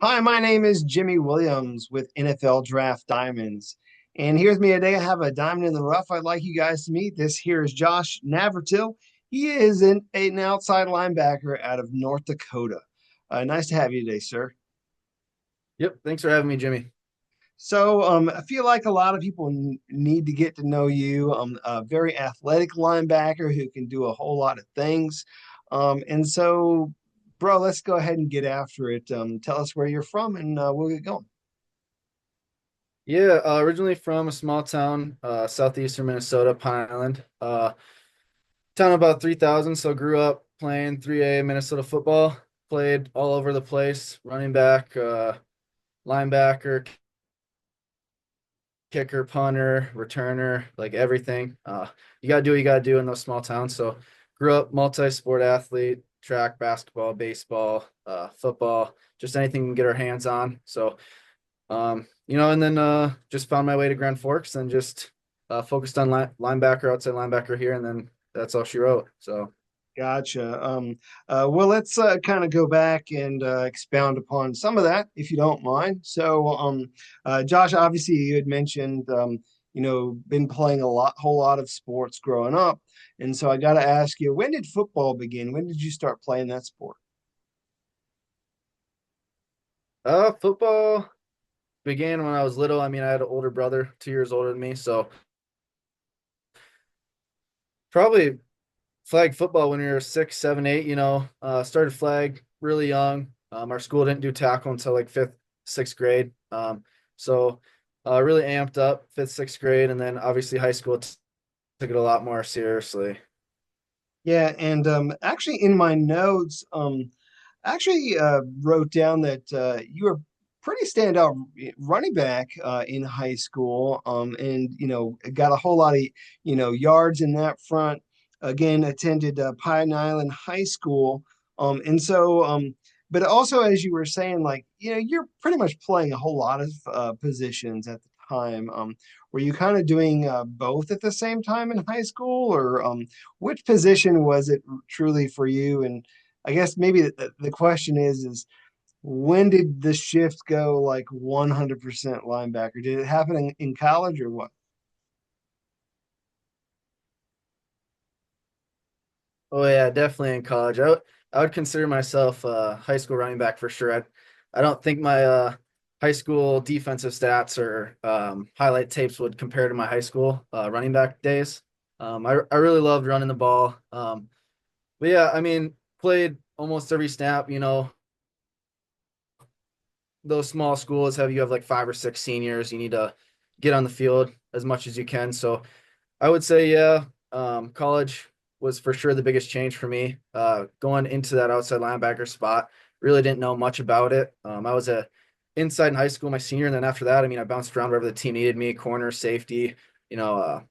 Hi, my name is Jimmy Williams with NFL Draft Diamonds. And here's me today. I have a diamond in the rough I'd like you guys to meet. This here is Josh Navratil. He is an outside linebacker out of North Dakota. Nice to have you today, sir. Yep. Thanks for having me, Jimmy. I feel like a lot of people need to get to know you. A very athletic linebacker who can do a whole lot of things. Bro, let's go ahead and get after it. Tell us where you're from, and we'll get going. Yeah, originally from a small town, southeastern Minnesota, Pine Island. Town about 3,000, so grew up playing 3A Minnesota football, played all over the place, running back, linebacker, kicker, punter, returner, like everything. You gotta do what you gotta do in those small towns. So grew up multi-sport athlete, track, basketball, baseball, football, just anything we can get our hands on. And then just found my way to Grand Forks and just focused on linebacker, outside linebacker here, and then that's all she wrote. So, Gotcha. Well, let's kind of go back and expound upon some of that, if you don't mind. Josh, obviously, you had mentioned, been playing whole lot of sports growing up, and so I got to ask you, when did football begin? When did you start playing that sport? football began when I was little. I mean, I had an older brother, 2 years older than me, so probably flag football when we were 6, 7, 8. Started flag really young. Our school didn't do tackle until like fifth, sixth grade. Really amped up fifth, sixth grade, and then obviously high school took it a lot more seriously. Yeah, and actually, in my notes, actually wrote down that you were pretty standout running back in high school, and got a whole lot of yards in that front. Again, attended Pine Island High School, but also as you were saying, like you're pretty much playing a whole lot of positions at the time. Were you kind of doing both at the same time in high school, or which position was it truly for you? And I guess maybe the question is when did the shift go like 100% linebacker? Did it happen in college or what? Oh yeah, definitely in college. I would consider myself a high school running back for sure. I don't think my high school defensive stats or highlight tapes would compare to my high school running back days. I really loved running the ball. But yeah, I mean, played almost every snap. Those small schools have like 5 or 6 seniors. You need to get on the field as much as you can. So I would say, yeah, college was for sure the biggest change for me. Going into that outside linebacker spot, really didn't know much about it. I was a inside in high school my senior, and then after that, I mean, I bounced around wherever the team needed me, corner, safety,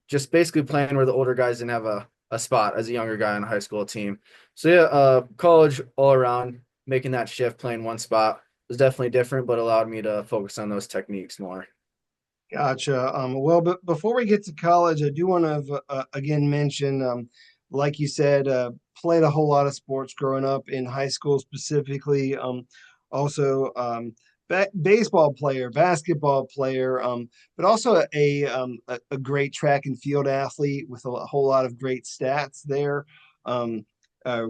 just basically playing where the older guys didn't have a spot as a younger guy on a high school team. So yeah, college all around, making that shift, playing one spot was definitely different, but allowed me to focus on those techniques more. Gotcha. Well, but before we get to college, I do want to again mention, like you said, played a whole lot of sports growing up in high school specifically. Also, baseball player, basketball player, but also a great track and field athlete with a whole lot of great stats there. Um, uh,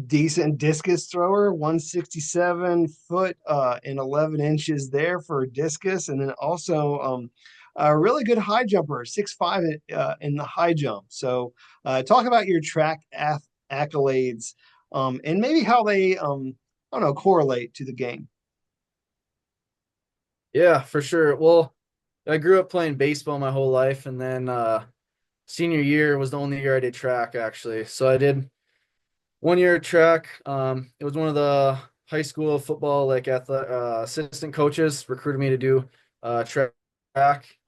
Decent discus thrower, 167 foot and 11 inches there for a discus, and then also a really good high jumper, 6'5" in the high jump. So talk about your track accolades, and maybe how they I don't know, correlate to the game. Yeah, for sure. Well, I grew up playing baseball my whole life, and then senior year was the only year I did track actually. So I did 1 year track. It was one of the high school football like assistant coaches recruited me to do track.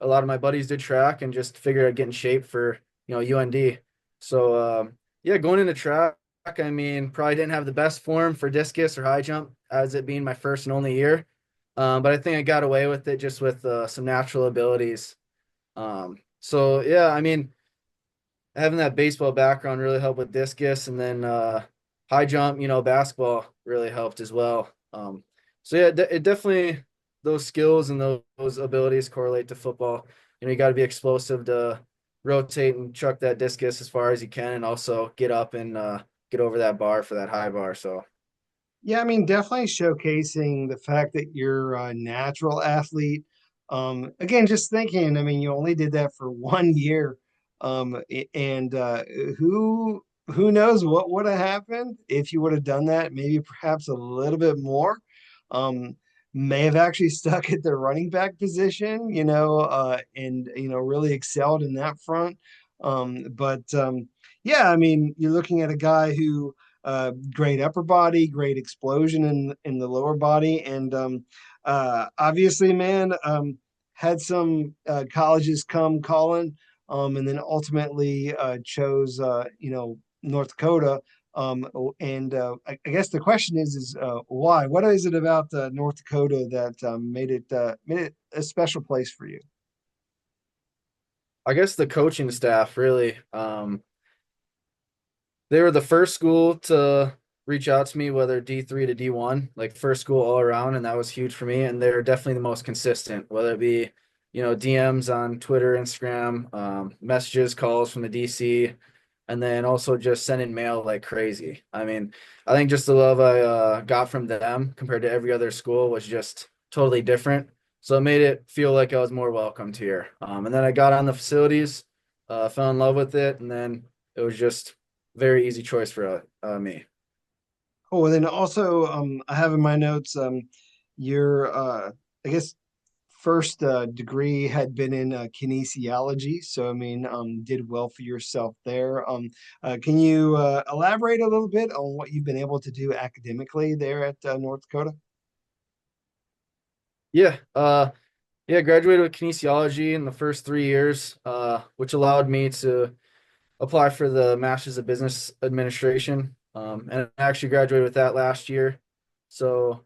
A lot of my buddies did track and just figured I'd get in shape for UND. Yeah, going into track, I mean, probably didn't have the best form for discus or high jump as it being my first and only year. But I think I got away with it just with some natural abilities. Yeah, I mean, having that baseball background really helped with discus, and then high jump, basketball really helped as well. So yeah, it definitely those skills and those abilities correlate to football. You got to be explosive to rotate and chuck that discus as far as you can, and also get up and get over that bar for that high bar. So Yeah, I mean, definitely showcasing the fact that you're a natural athlete. Again, just thinking, I mean, you only did that for 1 year. And who knows what would have happened if you would have done that, maybe perhaps a little bit more. Um, may have actually stuck at the running back position, and really excelled in that front. But yeah, I mean, you're looking at a guy who great upper body, great explosion in the lower body, and obviously, man, had some colleges come calling, and then ultimately chose North Dakota. And I guess the question is why? What is it about North Dakota that made it a special place for you? I guess the coaching staff really, they were the first school to reach out to me, whether D3 to D1, like first school all around, and that was huge for me. And they're definitely the most consistent, whether it be, DMs on Twitter, Instagram, messages, calls from the DC, and then also just sending mail like crazy. I mean, I think just the love I got from them compared to every other school was just totally different. So it made it feel like I was more welcomed here. And then I got on the facilities, fell in love with it, and then it was just very easy choice for me. Oh, and then also, I have in my notes, your, I guess, first degree had been in kinesiology. So, I mean, did well for yourself there. Can you elaborate a little bit on what you've been able to do academically there at North Dakota? Yeah, yeah, graduated with kinesiology in the first 3 years, which allowed me to apply for the Masters of Business Administration. And I actually graduated with that last year. So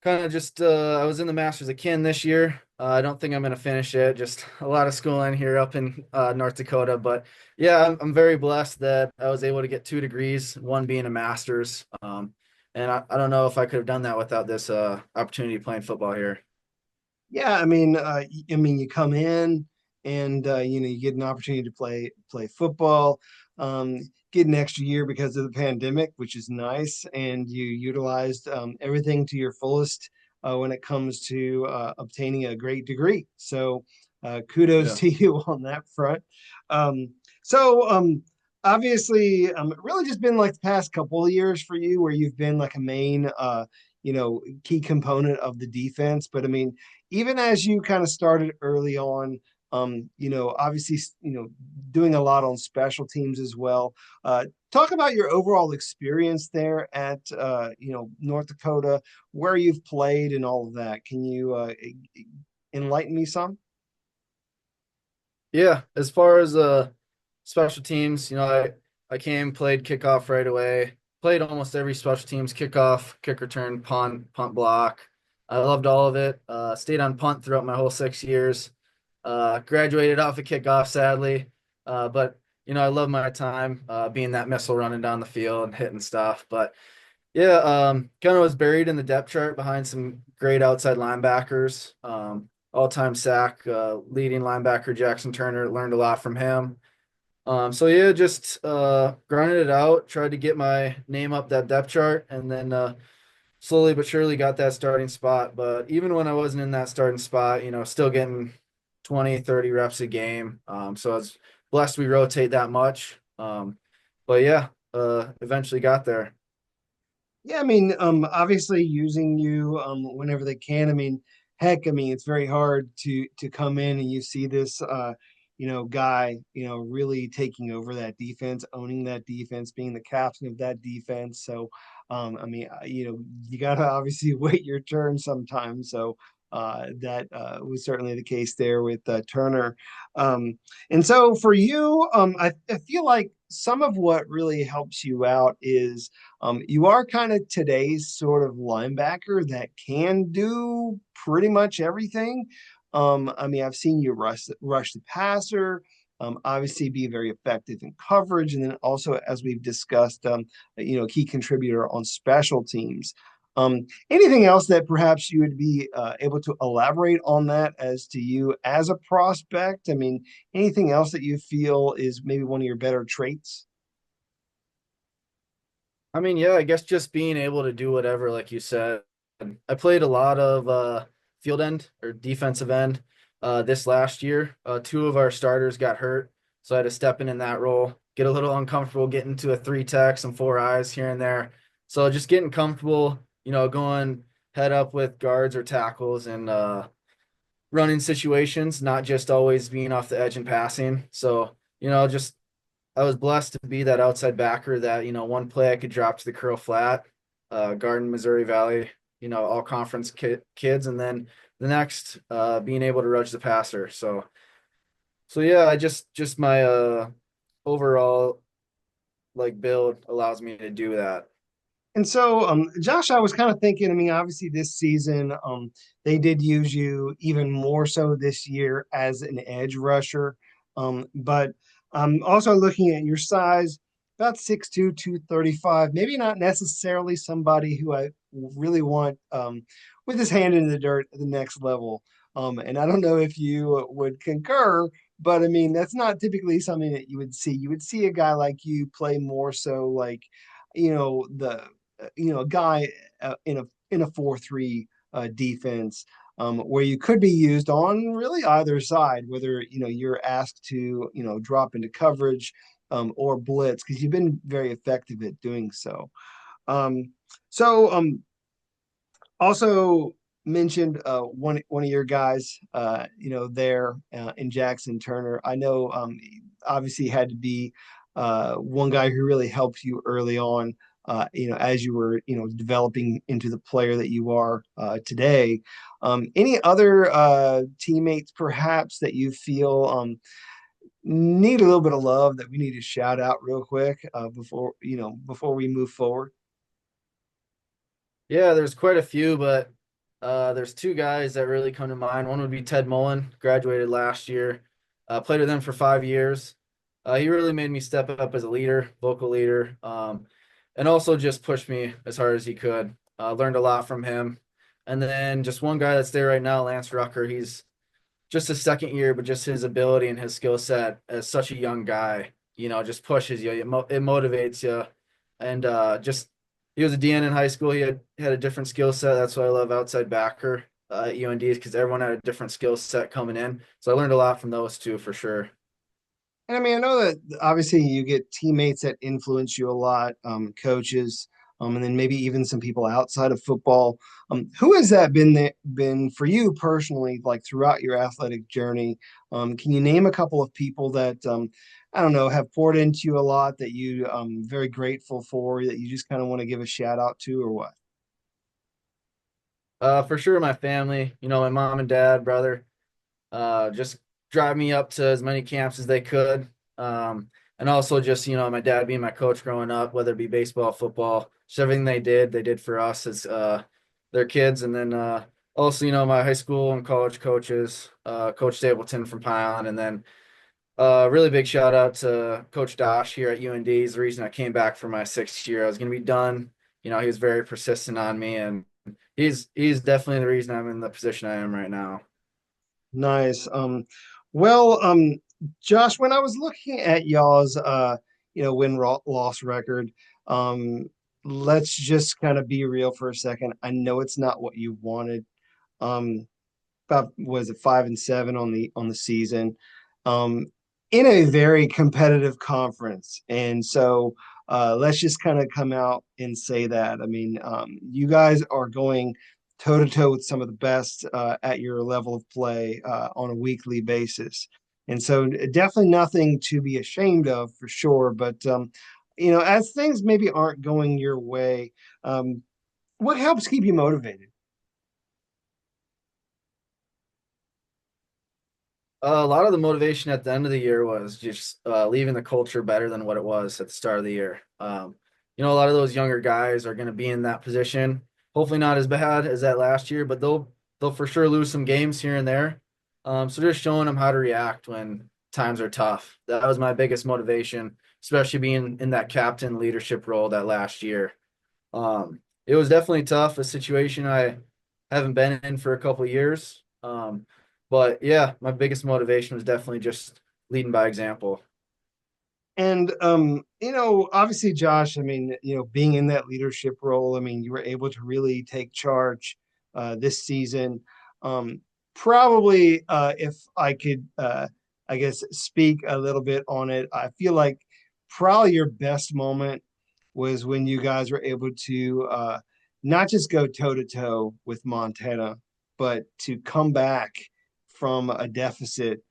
kind of just I was in the Masters of Kin this year. I don't think I'm gonna finish it. Just a lot of schooling here up in North Dakota. But yeah, I'm very blessed that I was able to get 2 degrees, one being a master's. And I don't know if I could have done that without this opportunity playing football here. Yeah, I mean, you come in and you get an opportunity to play football, get an extra year because of the pandemic, which is nice, and you utilized everything to your fullest when it comes to obtaining a great degree. So, kudos Yeah. to you on that front. Um, so, obviously, really just been like the past couple of years for you where you've been like a main, key component of the defense. But I mean, even as you kind of started early on, obviously, doing a lot on special teams as well. Talk about your overall experience there at, North Dakota, where you've played and all of that. Can you enlighten me some? Yeah, as far as special teams, I came, played kickoff right away, played almost every special teams, kickoff, kick return, punt block. I loved all of it. Stayed on punt throughout my whole 6 years. Graduated off of kickoff, sadly. But I love my time being that missile running down the field and hitting stuff. But yeah, kind of was buried in the depth chart behind some great outside linebackers. All-time sack leading linebacker Jackson Turner, learned a lot from him. So yeah, just grinded it out, tried to get my name up that depth chart, and then slowly but surely got that starting spot. But even when I wasn't in that starting spot, still getting 20, 30 reps a game. So I was blessed we rotate that much. But yeah, eventually got there. Yeah, I mean, obviously using you whenever they can. I mean, heck, I mean, it's very hard to come in and you see this guy, really taking over that defense, owning that defense, being the captain of that defense. So, I mean, you gotta obviously wait your turn sometimes. So, that was certainly the case there with Turner. And so for you, I feel like some of what really helps you out is you are kind of today's sort of linebacker that can do pretty much everything. I mean, I've seen you rush the passer, obviously be very effective in coverage, and then also, as we've discussed, key contributor on special teams. Anything else that perhaps you would be able to elaborate on that as to you as a prospect? I mean, anything else that you feel is maybe one of your better traits? I mean, yeah, I guess just being able to do whatever, like you said. I played a lot of field end or defensive end this last year. Two of our starters got hurt, so I had to step in that role, get a little uncomfortable getting to a three tech, some four eyes here and there. So just getting comfortable, going head up with guards or tackles and running situations, not just always being off the edge and passing. So, just I was blessed to be that outside backer that, one play I could drop to the curl flat, Garden, Missouri Valley, all conference kids. And then the next, being able to rush the passer. So yeah, just my, overall like build allows me to do that. And so, Josh, I was kind of thinking, I mean, obviously this season, they did use you even more so this year as an edge rusher. But also looking at your size, about 6'2", 235, maybe not necessarily somebody who I really want with his hand in the dirt at the next level. And I don't know if you would concur, but I mean, that's not typically something that you would see. You would see a guy like you play more so like, the a guy in a 4-3 defense, where you could be used on really either side, whether you're asked to drop into coverage or blitz, because you've been very effective at doing so. Um, so also mentioned one of your guys, there in Jackson Turner. I know obviously had to be one guy who really helped you early on. As you were, developing into the player that you are today. Any other teammates, perhaps, that you feel need a little bit of love that we need to shout out real quick before we move forward? Yeah, there's quite a few, but there's two guys that really come to mind. One would be Ted Mullen, graduated last year, played with him for 5 years. He really made me step up as a leader, vocal leader, and also just pushed me as hard as he could. Learned a lot from him. And then just one guy that's there right now, Lance Rucker. He's just his second year, but just his ability and his skill set as such a young guy, just pushes you. It motivates you. And just he was a DN in high school. He had a different skill set. That's why I love outside backer at UND is because everyone had a different skill set coming in. So I learned a lot from those two for sure. And I mean, I know that obviously you get teammates that influence you a lot, coaches, and then maybe even some people outside of football. Who has that been for you personally, like throughout your athletic journey? Can you name a couple of people that I don't know have poured into you a lot that you very grateful for, that you just kind of want to give a shout out to, or what? For sure, my family, my mom and dad, brother, just drive me up to as many camps as they could. And also just, my dad being my coach growing up, whether it be baseball, football, just everything they did for us as their kids. And then also, my high school and college coaches, Coach Stapleton from Pine Island. And then really big shout out to Coach Dosh here at UND. He's the reason I came back for my sixth year. I was going to be done. He was very persistent on me, and he's definitely the reason I'm in the position I am right now. Nice. Well, Josh, when I was looking at y'all's, win-loss record, um, let's just kind of be real for a second. I know it's not what you wanted. Um, about was it 5-7 on the season, um, in a very competitive conference, and so let's just kind of come out and say that. I mean, you guys are going toe to toe with some of the best at your level of play on a weekly basis, and so definitely nothing to be ashamed of for sure. But as things maybe aren't going your way, what helps keep you motivated? A lot of the motivation at the end of the year was just leaving the culture better than what it was at the start of the year. A lot of those younger guys are going to be in that position. Hopefully, not as bad as that last year, but they'll for sure lose some games here and there. So just showing them how to react when times are tough. That was my biggest motivation, especially being in that captain leadership role that last year. it was definitely tough, a situation I haven't been in for a couple of years. But yeah, my biggest motivation was definitely just leading by example. And obviously, Josh, I mean, being in that leadership role, I mean, you were able to really take charge this season. Um, Probably, if I could, I guess, speak a little bit on it, I feel like probably your best moment was when you guys were able to not just go toe to toe with Montana, but to come back from a deficit,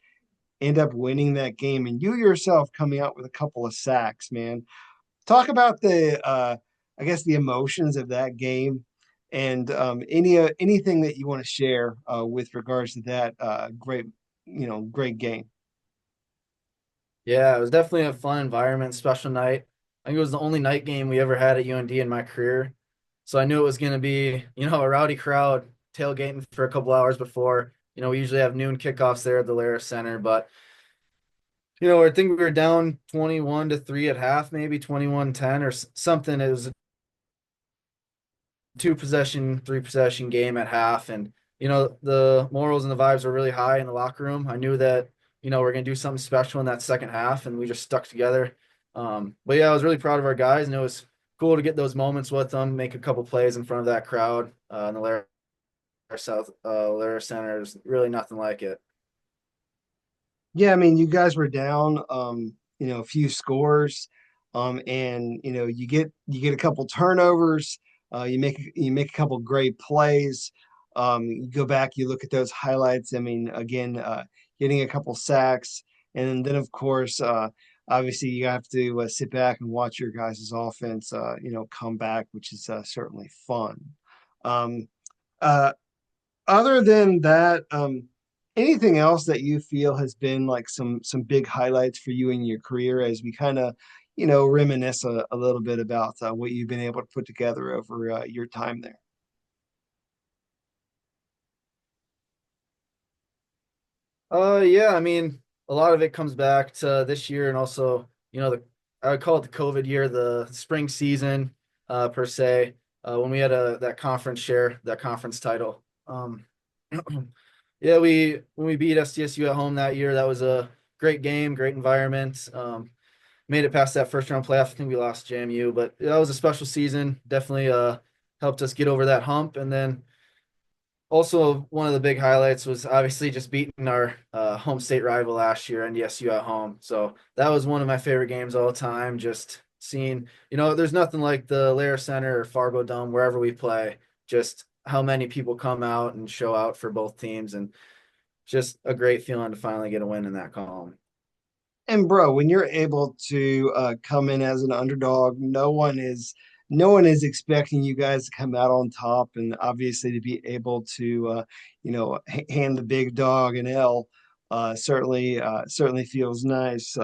end up winning that game, and you yourself coming out with a couple of sacks, man. Talk about the I guess the emotions of that game, and anything that you want to share with regards to that great game. Yeah, it was definitely a fun environment, special night. I think it was the only night game we ever had at UND in my career. So I knew it was going to be, a rowdy crowd tailgating for a couple hours before. We usually have noon kickoffs there at the Lara Center, but I think we were down 21-3 at half, maybe 21-10 or something. It was a two possession, three possession game at half. And, the morals and the vibes were really high in the locker room. I knew that, we're going to do something special in that second half, and we just stuck together. But yeah, I was really proud of our guys, and it was cool to get those moments with them, make a couple plays in front of that crowd in the Lara Center. There's really nothing like it. Yeah, I mean, you guys were down, a few scores, and you get a couple turnovers, you make a couple great plays. You go back, you look at those highlights. I mean, again, getting a couple sacks, and then of course, obviously, you have to sit back and watch your guys' offense, come back, which is certainly fun. Um, uh, Other than that, anything else that you feel has been like some big highlights for you in your career as we kind of, reminisce a little bit about what you've been able to put together over your time there? Yeah, I mean, a lot of it comes back to this year and also, I would call it the COVID year, the spring season, per se, when we had that conference share, that conference title. Yeah, when we beat SDSU at home that year, that was a great game, great environment. Made it past that first round playoff. I think we lost JMU, but that was a special season. Definitely helped us get over that hump. And then also, one of the big highlights was obviously just beating our home state rival last year, NDSU at home. So that was one of my favorite games all the time. Just seeing, there's nothing like the Lara Center or Fargo Dome, wherever we play, just how many people come out and show out for both teams. And just a great feeling to finally get a win in that column. And bro, when you're able to come in as an underdog, no one is expecting you guys to come out on top, and obviously to be able to hand the big dog an L certainly feels nice.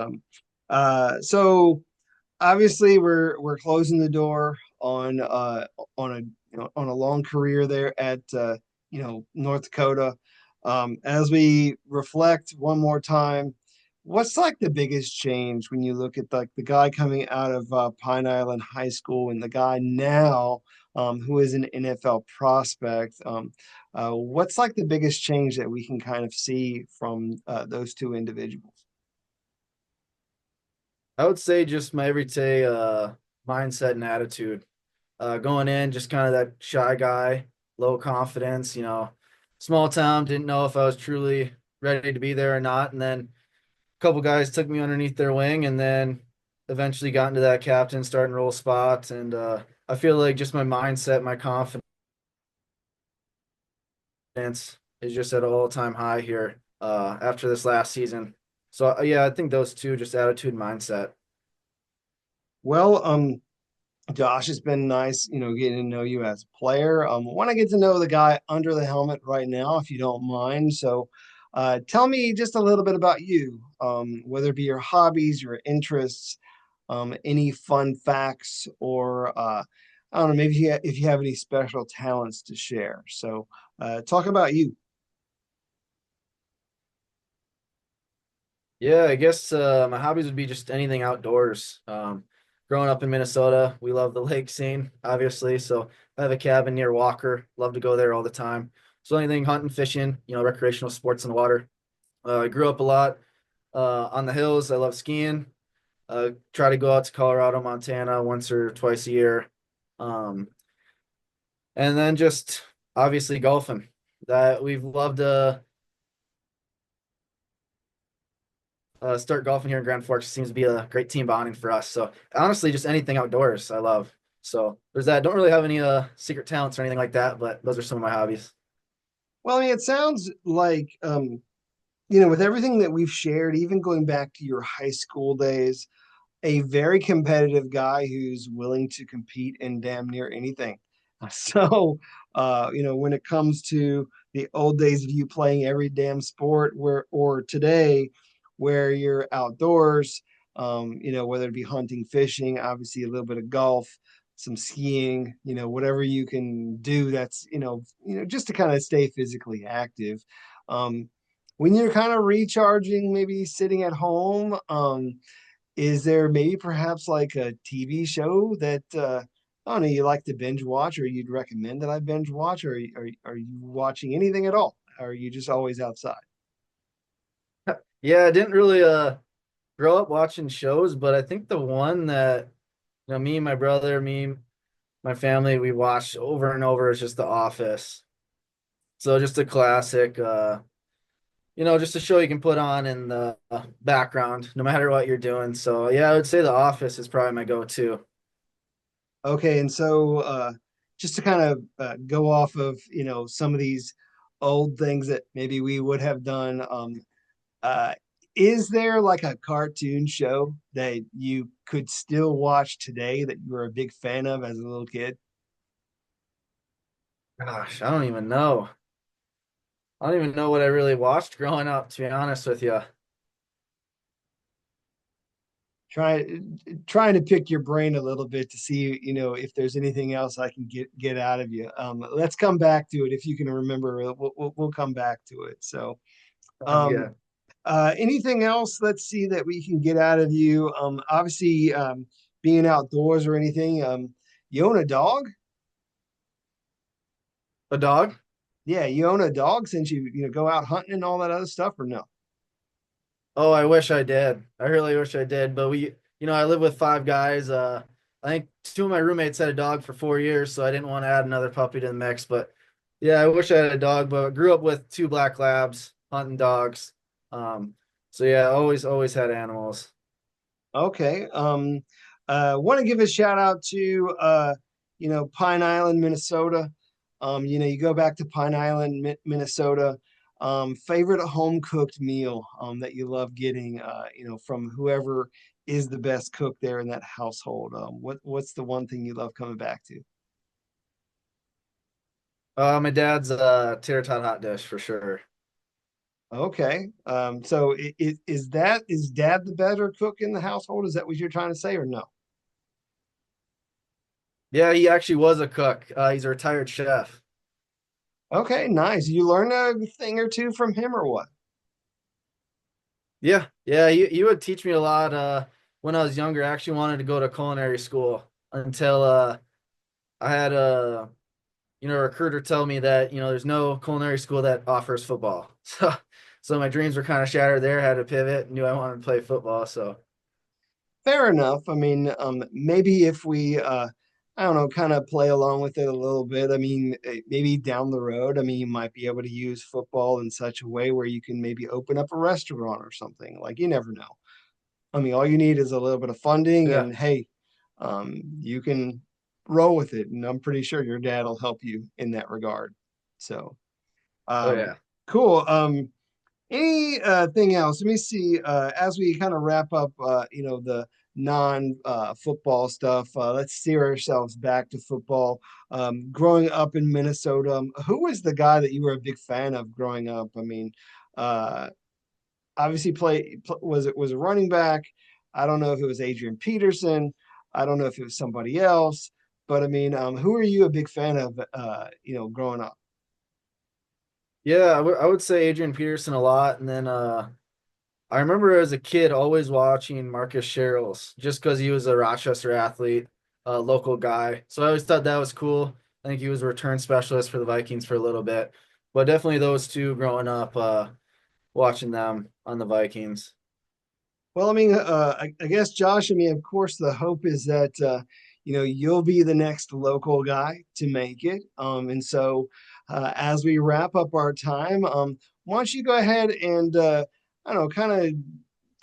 So obviously we're closing the door on a on a long career there at North Dakota. As we reflect one more time, what's like the biggest change when you look at like the guy coming out of Pine Island High School and the guy now who is an NFL prospect? What's like the biggest change that we can kind of see from those two individuals? I would say just my everyday mindset and attitude. Going in, just kind of that shy guy, low confidence, small town, didn't know if I was truly ready to be there or not. And then a couple guys took me underneath their wing and then eventually got into that captain starting role spot. And I feel like just my mindset, my confidence is just at an all-time high here after this last season. So yeah, I think those two, just attitude and mindset. Well, Josh, it's been nice, getting to know you as a player. I want to get to know the guy under the helmet right now, if you don't mind. So, tell me just a little bit about you, whether it be your hobbies, your interests, any fun facts, or I don't know, maybe if you have any special talents to share. So, talk about you. Yeah, I guess my hobbies would be just anything outdoors. growing up in Minnesota, we love the lake scene, obviously. So I have a cabin near Walker. Love to go there all the time. So anything hunting, fishing, recreational sports in the water. I grew up a lot on the hills. I love skiing. Try to go out to Colorado, Montana once or twice a year. Um, and then just obviously golfing. That we've loved to start golfing here in Grand Forks. It seems to be a great team bonding for us. So honestly, just anything outdoors, I love. So there's that. Don't really have any secret talents or anything like that, but those are some of my hobbies. Well, I mean, it sounds like with everything that we've shared, even going back to your high school days, a very competitive guy who's willing to compete in damn near anything. So, when it comes to the old days of you playing every damn sport, or today, where you're outdoors, whether it be hunting, fishing, obviously a little bit of golf, some skiing, whatever you can do that's, just to kind of stay physically active. Um, when you're kind of recharging, maybe sitting at home, is there maybe perhaps like a TV show that I don't know you like to binge watch, or you'd recommend that I binge watch, or are you watching anything at all? Or are you just always outside? Yeah, I didn't really grow up watching shows, but I think the one that me, my brother, my family, we watched over and over is just The Office. So just a classic, just a show you can put on in the background no matter what you're doing. So yeah, I would say The Office is probably my go-to. Okay, and so just to kind of go off of some of these old things that maybe we would have done, uh, is there like a cartoon show that you could still watch today that you were a big fan of as a little kid? Gosh, I don't even know. I don't even know what I really watched growing up, to be honest with you. Try Trying to pick your brain a little bit to see if there's anything else I can get out of you. Let's come back to it if you can remember. We'll come back to it. So Sounds um, good. anything else? Let's see that we can get out of you. Obviously, being outdoors or anything. You own a dog? A dog? Yeah, you own a dog since you go out hunting and all that other stuff, or no? Oh, I wish I did. I really wish I did. But I live with five guys. I think two of my roommates had a dog for 4 years, so I didn't want to add another puppy to the mix. But yeah, I wish I had a dog, but I grew up with two black labs, hunting dogs. Um, so yeah, always had animals. Okay. Want to give a shout out to Pine Island, Minnesota. You go back to Pine Island, Minnesota. Favorite home cooked meal that you love getting from whoever is the best cook there in that household. What's the one thing you love coming back to? My dad's tater tot hot dish for sure. Okay. So is dad the better cook in the household? Is that what you're trying to say, or no? Yeah, he actually was a cook. He's a retired chef. Okay, nice. You learn a thing or two from him, or what? Yeah, he would teach me a lot when I was younger. I actually wanted to go to culinary school until I had a recruiter tell me that, there's no culinary school that offers football. So my dreams were kind of shattered there. Had to pivot, knew I wanted to play football. So Fair enough. I mean, maybe if we, I don't know, kind of play along with it a little bit. I mean, maybe down the road, I mean, you might be able to use football in such a way where you can maybe open up a restaurant or something. Like, you never know. I mean, all you need is a little bit of funding, yeah. and hey, you can roll with it. And I'm pretty sure your dad will help you in that regard. So, Oh um, yeah. cool. Any thing else? Let me see. As we kind of wrap up, the non football stuff, let's steer ourselves back to football. Growing up in Minnesota, who was the guy that you were a big fan of growing up? I mean, uh, obviously, was a running back. I don't know if it was Adrian Peterson. I don't know if it was somebody else. But I mean, who are you a big fan of? Growing up. Yeah, I would say Adrian Peterson a lot. And then I remember as a kid always watching Marcus Sherrills just because he was a Rochester athlete, a local guy. So I always thought that was cool. I think he was a return specialist for the Vikings for a little bit, but definitely those two growing up, watching them on the Vikings. Well, I mean, I guess Josh. I mean, of course, the hope is that you'll be the next local guy to make it. And so, as we wrap up our time, why don't you go ahead and I don't know, kind of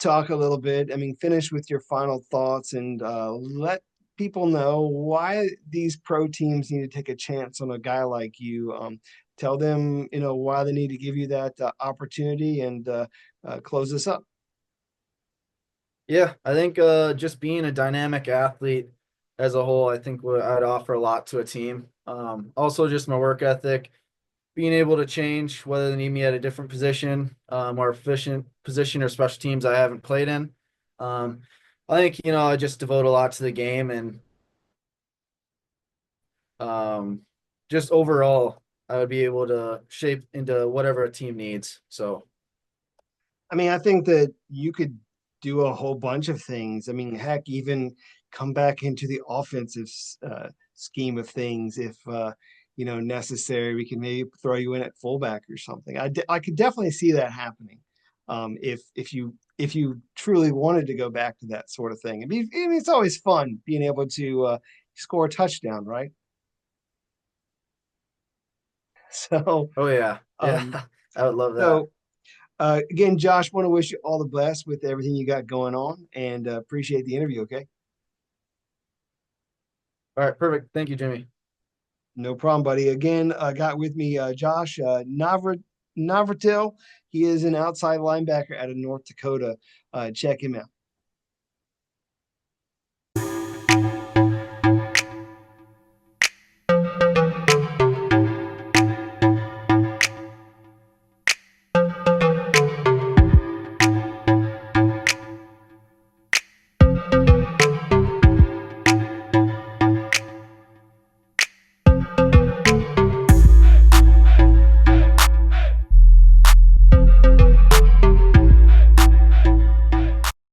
talk a little bit. I mean, finish with your final thoughts and let people know why these pro teams need to take a chance on a guy like you. Tell them, why they need to give you that opportunity and close this up. Yeah, I think just being a dynamic athlete as a whole, I think I'd offer a lot to a team. Also, just my work ethic, being able to change whether they need me at a different position, or efficient position or special teams I haven't played in. Um, I think, I just devote a lot to the game and um, just overall, I would be able to shape into whatever a team needs. So, I mean, I think that you could do a whole bunch of things. I mean, heck, even come back into the offensive scheme of things if necessary. We can maybe throw you in at fullback or something. I could definitely see that happening. If you truly wanted to go back to that sort of thing. I mean, it's always fun being able to score a touchdown, right? So, oh yeah, yeah, um, I would love that. so again, Josh, want to wish you all the best with everything you got going on and appreciate the interview. Okay. All right, perfect. Thank you, Jimmy. No problem, buddy. Again, I got with me Josh Navratil. He is an outside linebacker out of North Dakota. Check him out.